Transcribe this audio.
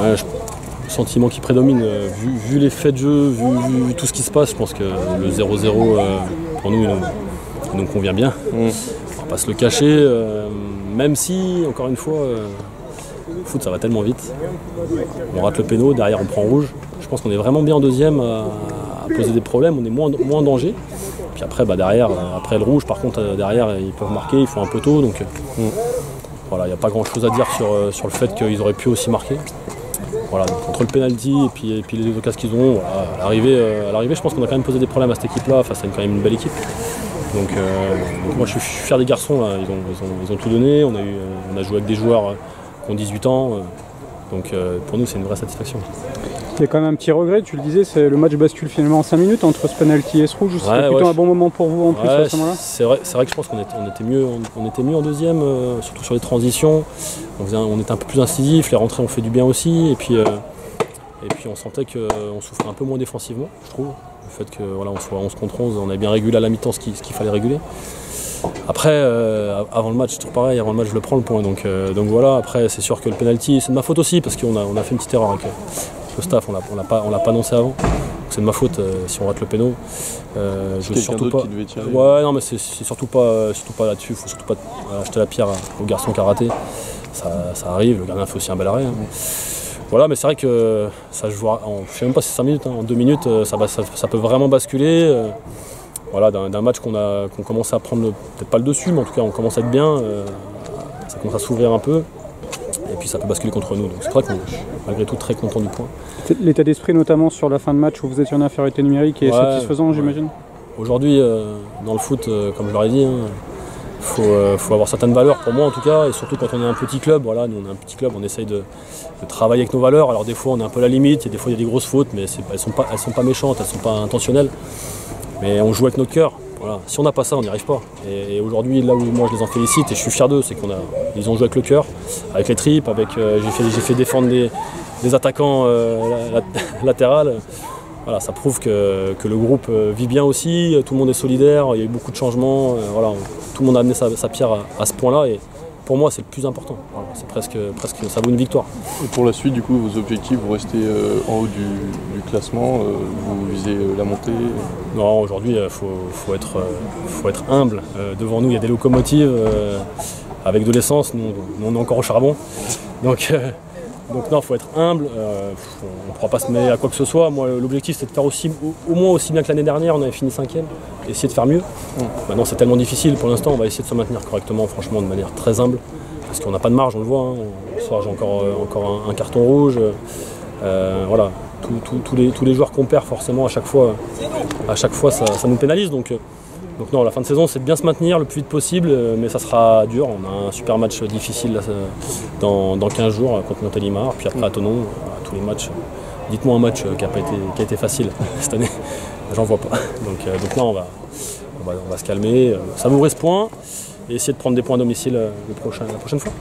Ouais, le sentiment qui prédomine, vu les faits de jeu, vu tout ce qui se passe, je pense que le 0-0 pour nous, il nous convient bien. On va pas se le cacher, même si, encore une fois, le foot ça va tellement vite. On rate le péno, derrière on prend rouge. Je pense qu'on est vraiment bien en deuxième à poser des problèmes, on est moins en danger. Puis après, derrière, après le rouge, par contre, derrière, ils peuvent marquer, il faut un peu tôt. Donc voilà, il n'y a pas grand chose à dire sur le fait qu'ils auraient pu aussi marquer. Voilà, donc, entre le penalty et puis les occasions qu'ils ont, voilà, à l'arrivée, je pense qu'on a quand même posé des problèmes à cette équipe-là, face à quand même une belle équipe. Donc moi je suis fier des garçons, là. Ils ont tout donné, on a joué avec des joueurs qui ont 18 ans, donc pour nous c'est une vraie satisfaction. Il y a quand même un petit regret, tu le disais, le match bascule finalement en 5 minutes entre ce penalty et ce rouge. C'était plutôt un bon moment pour vous en plus à ce moment-là. C'est vrai que je pense qu'on était mieux en deuxième, surtout sur les transitions. On était un peu plus incisif, les rentrées ont fait du bien aussi, et puis on sentait qu'on souffrait un peu moins défensivement, je trouve. Le fait que voilà, on soit 11 contre 11, on a bien régulé à la mi-temps ce qu'il fallait réguler. Après, avant le match, c'est toujours pareil, avant le match je le prends le point. Donc voilà, après c'est sûr que le penalty, c'est de ma faute aussi, parce qu'on a fait une petite erreur avec le staff, on l'a pas annoncé avant. C'est de ma faute si on rate le péno. Je veux surtout pas. Qui devait tirer. Ouais, non, mais c'est surtout pas là-dessus. Il faut surtout pas jeter la pierre au garçon qui a raté. Ça arrive, le gardien fait aussi un bel arrêt. Voilà, mais c'est vrai que ça joue, je sais même pas si c'est 5 minutes, en 2 minutes, ça peut vraiment basculer. Voilà, d'un match qu'on commence à prendre, peut-être pas le dessus, mais en tout cas on commence à être bien, ça commence à s'ouvrir un peu. Et puis ça peut basculer contre nous. Donc c'est vrai qu'on est malgré tout très content du point. L'état d'esprit notamment sur la fin de match où vous étiez en infériorité numérique est satisfaisant, j'imagine. Aujourd'hui, dans le foot, comme je leur ai dit, faut avoir certaines valeurs pour moi en tout cas, et surtout quand on est un petit club. Voilà, nous on est un petit club, on essaye de travailler avec nos valeurs. Alors des fois on est un peu à la limite, et des fois il y a des grosses fautes, mais elles sont pas méchantes, elles sont pas intentionnelles. Mais on joue avec notre cœur. Voilà. Si on n'a pas ça, on n'y arrive pas. Et aujourd'hui, là où moi je les en félicite et je suis fier d'eux, c'est qu'ils ont joué avec le cœur, avec les tripes, j'ai fait défendre des attaquants latérales. Voilà, ça prouve que le groupe vit bien aussi, tout le monde est solidaire, il y a eu beaucoup de changements. Voilà, tout le monde a amené sa pierre à ce point-là. Et pour moi, c'est le plus important. Voilà, c'est presque, ça vaut une victoire. Et pour la suite, du coup, vos objectifs, vous restez en haut du classement, vous visez la montée? Non, aujourd'hui, faut être humble. Devant nous, il y a des locomotives avec de l'essence. Nous, on est encore au charbon. Donc non, il faut être humble. On ne pourra pas se mêler à quoi que ce soit. Moi, l'objectif, c'est de faire au moins aussi bien que l'année dernière. On avait fini 5e. Essayer de faire mieux. Maintenant, c'est tellement difficile. Pour l'instant, on va essayer de se maintenir correctement, franchement, de manière très humble. Parce qu'on n'a pas de marge, on le voit. Hein. Ce soir, j'ai encore un carton rouge. Voilà. Tous les joueurs qu'on perd, forcément, à chaque fois ça nous pénalise. Donc non, la fin de saison, c'est de bien se maintenir le plus vite possible, mais ça sera dur. On a un super match difficile là, dans 15 jours contre Montélimar, puis après à Thonon, tous les matchs. Dites-moi un match qui a été facile cette année, j'en vois pas. Donc là, on va se calmer, savourer ce point et essayer de prendre des points à domicile la prochaine fois.